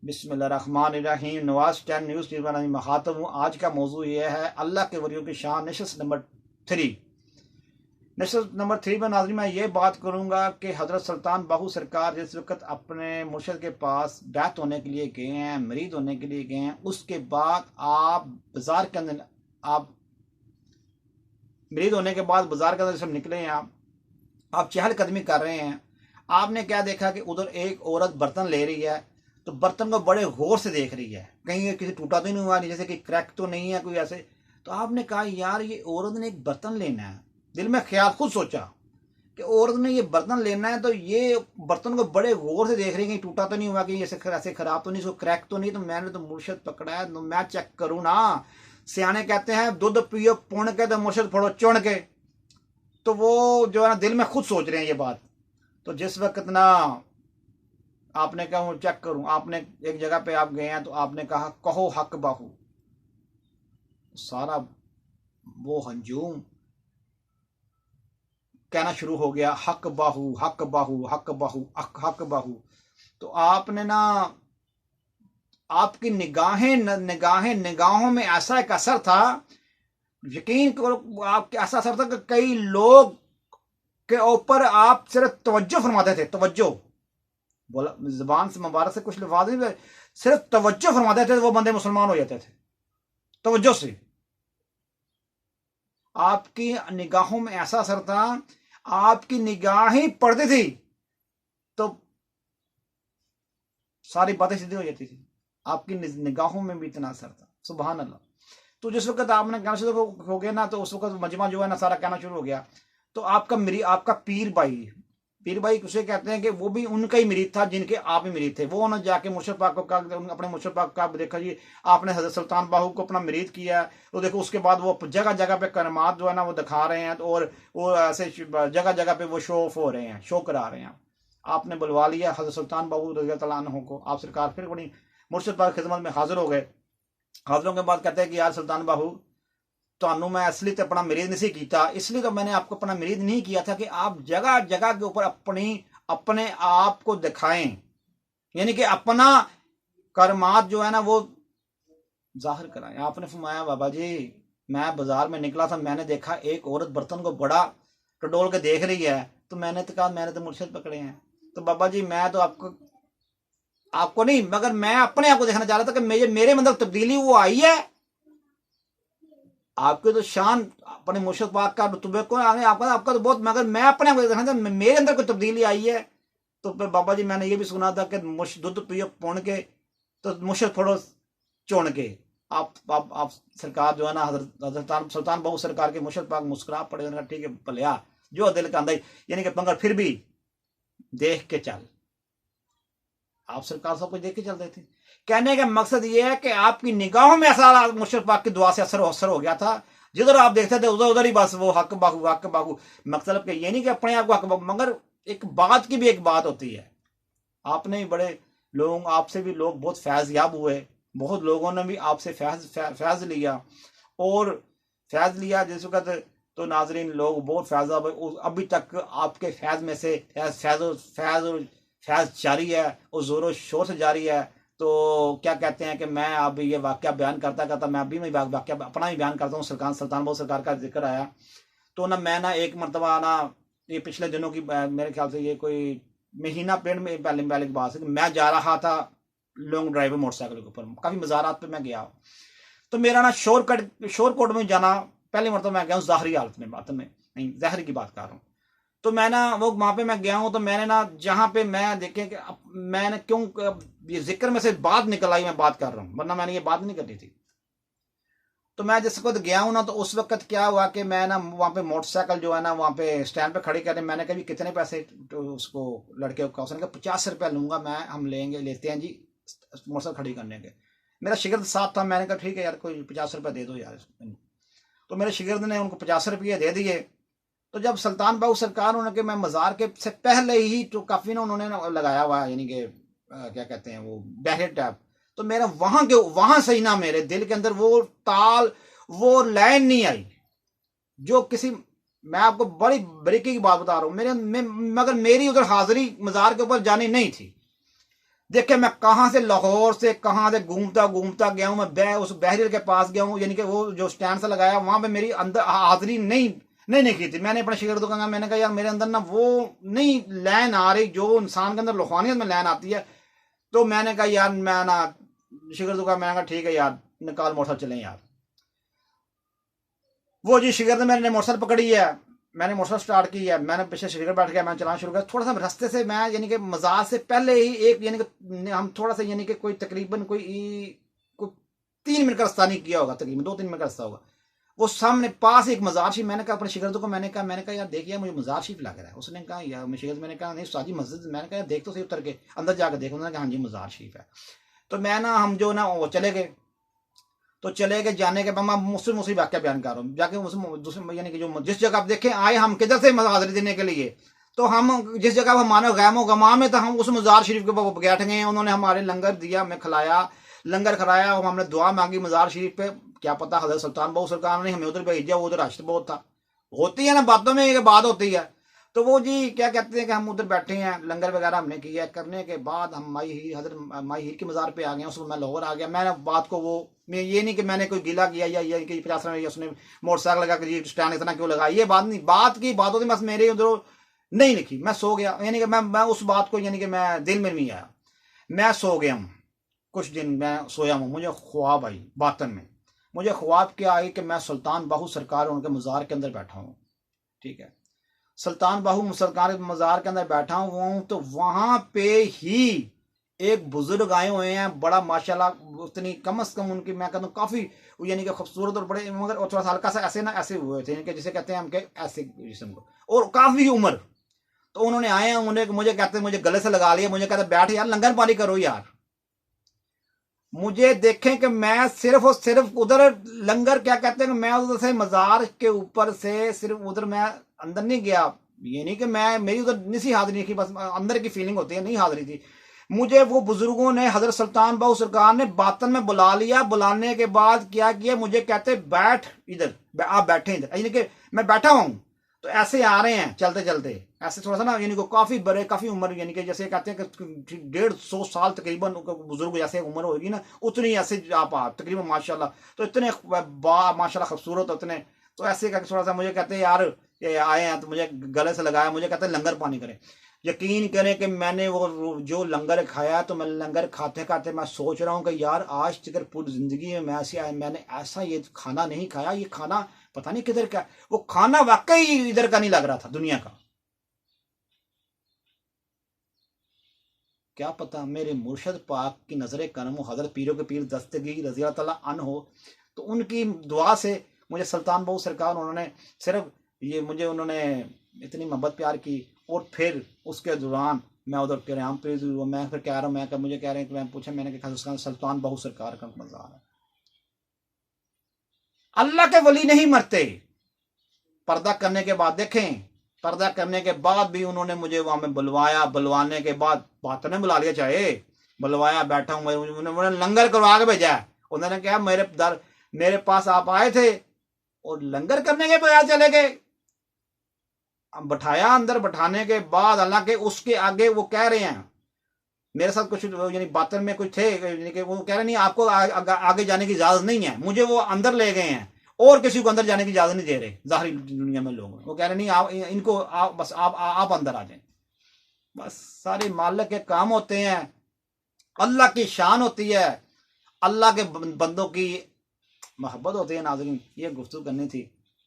बिस्मिल्लाहिर्रहमानिर्रहीम। Nawaz 10 news TV का मुखातब हूँ। आज का मौजू ये है अल्लाह के वलियों की शान नशस्त नंबर 3। नशस्त नंबर 3 में नाज़रीन मैं ये बात करूँगा कि हज़रत सुल्तान बाहू सरकार जिस वक्त अपने मुर्शद के पास बैत होने के लिए गए हैं, मरीद होने के लिए गए हैं, उसके बाद आप बाज़ार के अंदर आप मरीद होने के बाद बाज़ार के अंदर सब निकले हैं, आप चहलकदमी कर रहे हैं। आपने क्या देखा कि उधर एक औरत बर्तन ले रही है, तो बर्तन को बड़े गौर से देख रही है, कहीं किसी टूटा तो नहीं हुआ, नहीं जैसे कि क्रैक तो नहीं है कोई ऐसे। तो आपने कहा यार ये औरत ने एक बर्तन लेना है। दिल में ख्याल खुद सोचा कि औरत ने ये बर्तन लेना है, तो ये बर्तन को बड़े गौर से देख रही है, कहीं टूटा तो नहीं हुआ, कहीं ऐसे खराब तो नहीं, इसको क्रैक तो नहीं। तो मैंने तो मुर्शद पकड़ा है, तो मैं चेक करूँ ना। सियाने कहते हैं दूध पियो पुण के तो मुर्शद फोड़ो चुन के। तो वो जो है ना दिल में खुद सोच रहे हैं ये बात। तो जिस वक्त ना आपने कहा चेक करूं, आपने एक जगह पे आप गए हैं, तो आपने कहा कहो हक बाहू, सारा वो हंजूम कहना शुरू हो गया हक बाहू हक बाहू हक बाहू हक हक बाहू। तो आपने ना आपकी निगाहों में ऐसा एक असर था, यकीन करो आपके ऐसा असर था कि कई लोग के ऊपर आप सिर्फ तवज्जो फरमाते थे। तवज्जो बोला जुबान से मुबारक से कुछ लफ्ज़ नहीं, सिर्फ तवज्जो फरमाते थे, वो बंदे मुसलमान हो जाते थे तवज्जो से। आपकी निगाहों में ऐसा असर था, आपकी निगाहें पड़ती थी तो सारी बातें सीधी हो जाती थी। आपकी निगाहों में भी इतना असर था, सुभान अल्लाह। तो जिस वक्त आपने कहना शुरू हो गया ना, तो उस वक्त मजमा जो है ना सारा कहना शुरू हो गया। तो आपका पीर भाई उसे कहते हैं कि वो भी उनका ही मरीद था जिनके आप ही मरीद थे। वो उन्होंने जाके मुर्शद पाक को कहा, अपने मुर्शद पाक का देखा जी आपने हजरत सुल्तान बाहू को अपना मरीद किया। तो देखो उसके बाद वो जगह जगह पे करमात जो है ना वो दिखा रहे हैं, और वो ऐसे जगह जगह पे वो शो ऑफ हो रहे हैं, शो करा रहे हैं। आपने बुलवा लिया हजरत सुल्तान बाहू रज़ी अल्लाह तआला अन्हु को। आप सरकार फिर बड़ी मुर्शद पाक की खिदमत में हाजिर हो गए। हाजिरों के बाद कहते हैं कि यार सुल्तान बाहू तो मैं असली तो अपना मरीद नहीं किया, इसलिए तो मैंने आपको अपना मरीद नहीं किया था कि आप जगह जगह के ऊपर अपने आप को दिखाएं, यानी कि अपना करमात जो है ना वो जाहिर कराएं। आपने फरमाया बाबा जी मैं बाजार में निकला था, मैंने देखा एक औरत बर्तन को बड़ा टटोल के देख रही है, तो मैंने तो कहा मैंने तो मुर्शिद पकड़े हैं। तो बाबा जी मैं तो आपको नहीं, मगर मैं अपने आप को देखना चाह रहा था कि मेरे अंदर तब्दीली वो आई है। आपके तो शान अपने मुर्शिद पाक का रुतबे को आपका तो बहुत, मगर मैं अपने आप को देखना था मेरे अंदर कोई तब्दीली आई है। तो फिर बाबा जी मैंने ये भी सुना था कि दूध पियो पुण के तो मुर्शिद फोड़ो चुन के। आप सरकार जो है ना हजरत सुल्तान बाहू सरकार के मुर्शिद पाक मुस्कुरा पड़े, ठीक है भलिया जो दिल का अंदर, यानी कि मगर फिर भी देख के चल। आप सरकार सब कुछ देख के चलते थे। कहने का मकसद ये है कि आपकी निगाहों में ऐसा मुर्शिद पाक की दुआ से असर हो गया था, जिधर आप देखते थे उधर उधर ही बस वो हक बाहू हक बाहू। मतलब कि ये नहीं कि अपने आप को हक बाहू, मगर एक बात की भी एक बात होती है। आपने बड़े लोग, आपसे भी लोग बहुत फैज़ याब हुए, बहुत लोगों ने भी आपसे फैज़ लिया, और फैज़ लिया जिस वक्त तो नाजरीन लोग बहुत फैज़ अभी तक आपके फैज़ में से फैज़ जारी है और ज़ोरों शोर से जारी है। तो क्या कहते हैं कि मैं अब ये वाक़या बयान करता करता मैं अभी मैं वाक़या अपना ही बयान करता हूँ। सुल्तान बाहू सरकार का जिक्र आया, तो ना मैं ना एक मरतबा ना ये पिछले दिनों की मेरे ख्याल से ये कोई महीना पेड़ में पहले की बात है, मैं जा रहा था लॉन्ग ड्राइव मोटरसाइकिल के ऊपर, काफ़ी मज़ारात पे मैं गया। तो मेरा ना शोरकोट में जाना पहली मरतबा मैं गया हूँ ज़ाहरी हालत में, बात में नहीं ज़ाहरी की बात कर रहा हूँ। तो मैं ना वो वहां पे मैं गया हूं, तो मैंने ना जहां पे मैं देखे कि मैंने क्यों ये जिक्र में से बात निकल आई, मैं बात कर रहा हूं, वरना मैंने ये बात नहीं करनी थी। तो मैं जिस वक्त गया हूं ना, तो उस वक्त क्या हुआ कि मैं ना वहां पे मोटरसाइकिल जो है ना वहां पे स्टैंड पे खड़ी करने, मैंने कहा कितने पैसे, तो उसको लड़के को उसने कहा 50 रुपया लूंगा मैं, हम लेते हैं जी मोटरसाइकिल खड़ी करने के। मेरा शिगिर्द साथ था, मैंने कहा ठीक है यार कोई 50 रुपया दे दो यार। तो मेरे शिगिर्द ने उनको 50 रुपये दे दिए। तो जब सुल्तान बाहू सरकार उन्होंने मैं मज़ार के से पहले ही तो काफ़ी ना उन्होंने लगाया हुआ, यानी कि क्या कहते हैं वो बैरियर टैप। तो मेरा वहां से ही ना मेरे दिल के अंदर वो ताल वो लाइन नहीं आई जो किसी, मैं आपको बड़ी बरीकी की बात बता रहा हूँ, मगर मेरी उधर हाजिरी मज़ार के ऊपर जानी नहीं थी। देखे मैं कहाँ से, लाहौर से कहाँ से घूमता घूमता गया हूँ, मैं उस बहरील के पास गया हूँ, यानी कि वो जो स्टैंड से लगाया वहां पे मेरी अंदर हाजिरी नहीं की थी। मैंने अपने शागिर्दों को कहा, मैंने कहा यार मेरे अंदर ना वो नहीं लैन आ रही जो इंसान के अंदर रूहानियत में लैन आती है। तो मैंने कहा यार मैं ना शागिर्दों का, मैंने कहा ठीक है यार निकाल मोटरसाइकिल चलें यार। वो जी शागिर्द ने मैंने मोटरसाइकिल पकड़ी है, मैंने मोटरसाइकिल स्टार्ट की है, मैंने पीछे शागिर्द बैठ गया, मैंने चलाना शुरू किया। थोड़ा सा रास्ते से मैं यानी कि मजार से पहले ही एक यानी कि हम थोड़ा सा यानी कि कोई तकरीबन कोई 3 मिनट का रास्ता नहीं किया होगा, तकरीबन 2-3 मिनट का रास्ता होगा। वो सामने पास एक मजार शरीफ, मैंने कहा अपने शागिर्दों को, मैंने कहा यार देखिए मुझे मजार शरीफ लग रहा है। उसने कहा यार शागिर्द, मैंने कहा नहीं साजी मस्जिद, मैंने कहा देख तो सही उतर के अंदर जाकर देखो। उन्होंने कहा हाँ जी मजार शरीफ है। तो मैं ना हम जो ना वो चले गए। तो चले गए, जाने के बाद मैं मुस्लिम वाक्य बयान कर रहा हूँ, जाके दूसरे यानी कि जो जिस जगह आप देखें आए हम किधर से हाजिरी देने के लिए, तो हम जिस जगह हमारे गैमो गमा में था, हम उस मजार शरीफ के ऊपर बैठ गए। उन्होंने हमारे लंगर दिया, मैं खिलाया, लंगर खिलाया, और हमने दुआ मांगी मजार शरीफ पे। क्या पता हजरत सुल्तान बहु सरकार ने हमें उधर भेज दिया, वो उधर रश बहुत था। होती है ना बातों में एक बात होती है। तो वो जी क्या कहते हैं कि हम उधर बैठे हैं, लंगर वगैरह हमने किया, करने के बाद हम माई हीर के मज़ार पे आ गए। उसमें मैं लाहौर आ गया। मैंने बात को वो, मैं ये नहीं कि मैंने कोई गिला किया या कि 50 उसने मोटरसाइकिल लगा के स्टैंड इतना क्यों लगा, ये बात नहीं। बात की बात होती, बस मेरे उधर नहीं लिखी, मैं सो गया। यानी कि मैं उस बात को यानी कि मैं दिल में नहीं आया, मैं सो गया हूँ। कुछ दिन मैं सोया हूँ, मुझे ख्वाब आई बातन में। मुझे ख्वाब क्या आई कि मैं सुल्तान बाहू सरकार उनके मज़ार के अंदर बैठा हूँ। ठीक है, सुल्तान बाहू सरकार के मज़ार के अंदर बैठा हूँ। तो वहां पे ही एक बुजुर्ग आए हुए हैं, बड़ा माशाल्लाह, उतनी कम से कम उनकी मैं कहता हूँ काफी यानी कि खूबसूरत और बड़े, मगर और थोड़ा सा हल्का सा ऐसे ना ऐसे हुए थे, कि जिसे कहते हैं हम ऐसे जिस्म को, और काफी उम्र। तो उन्होंने आए हैं, उन्हें मुझे कहते हैं, मुझे गले से लगा लिया, मुझे कहते बैठ यार लंगर पानी करो यार। मुझे देखें कि मैं सिर्फ और सिर्फ उधर लंगर क्या कहते हैं, मैं उधर से मजार के ऊपर से सिर्फ उधर मैं अंदर नहीं गया। ये नहीं कि मैं मेरी उधर नहीं हाजिरी की, बस अंदर की फीलिंग होती है, नहीं हाजिरी थी। मुझे वो बुजुर्गों ने, हजरत सुल्तान बाहू सरकार ने बातन में बुला लिया। बुलाने के बाद क्या किया, मुझे कहते बैठ इधर, आप बैठे इधर, यानी कि मैं बैठा हूं। तो ऐसे आ रहे हैं चलते चलते, ऐसे थोड़ा सा ना, यानी कि काफी बड़े, काफी उम्र, यानी कि जैसे कहते हैं कि 150 साल तकरीबन बुजुर्ग जैसे उम्र होगी ना, उतनी ऐसे आप तकरीबन माशाल्लाह। तो इतने माशाल्लाह खूबसूरत उतने। तो ऐसे करके थोड़ा सा मुझे कहते हैं यार ये आए हैं, तो मुझे गले से लगाया, मुझे कहते हैं लंगर पानी करें। यकीन करें कि मैंने वो जो लंगर खाया, तो मैं लंगर खाते खाते मैं सोच रहा हूँ कि यार आज तक पूरी जिंदगी में मैंने ऐसा ये खाना नहीं खाया। ये खाना पता नहीं किधर का, वो खाना वाकई इधर का नहीं लग रहा था, दुनिया का। क्या पता मेरे मुर्शद पाक की नजर करम हो, हजरत पीरों के पीर दस्तगीर रजी अल्लाह तआला अन हो, तो उनकी दुआ से मुझे सुल्तान बाहू सरकार, उन्होंने सिर्फ ये मुझे उन्होंने इतनी मोहब्बत प्यार की। और फिर उसके दौरान मैं उधर क्याम पे, मैं फिर कह रहा हूँ, मैं मुझे कह रहे हैं कि मैं पूछा, मैंने कहा सुल्तान बाहू सरकार का मज़ार है। अल्लाह के वली नहीं मरते। पर्दा करने के बाद देखें, पर्दा करने के बाद भी उन्होंने मुझे वहां में बुलवाया। बुलवाने के बाद बात ने बुला लिया, चाहे बुलवाया, बैठा हूँ, उन्होंने लंगर करवा के भेजा है। उन्होंने कहा मेरे पास आप आए थे और लंगर करने के बजाय चले गए। बैठाया अंदर, बैठाने के बाद हालांकि उसके आगे वो कह रहे हैं, मेरे साथ कुछ यानी बातन में कुछ थे, यानी कि वो कह रहे नहीं आपको आगे जाने की इजाजत नहीं है। मुझे वो अंदर ले गए हैं और किसी को अंदर जाने की इजाजत नहीं दे रहे। जाहिर दुनिया में लोग वो कह रहे नहीं आप इनको बस आप अंदर आ जाए। बस सारे मालिक के काम होते हैं, अल्लाह की शान होती है, अल्लाह के बंदों की मोहब्बत होती है। नाज़रीन, ये गुफ्तगू करनी थी।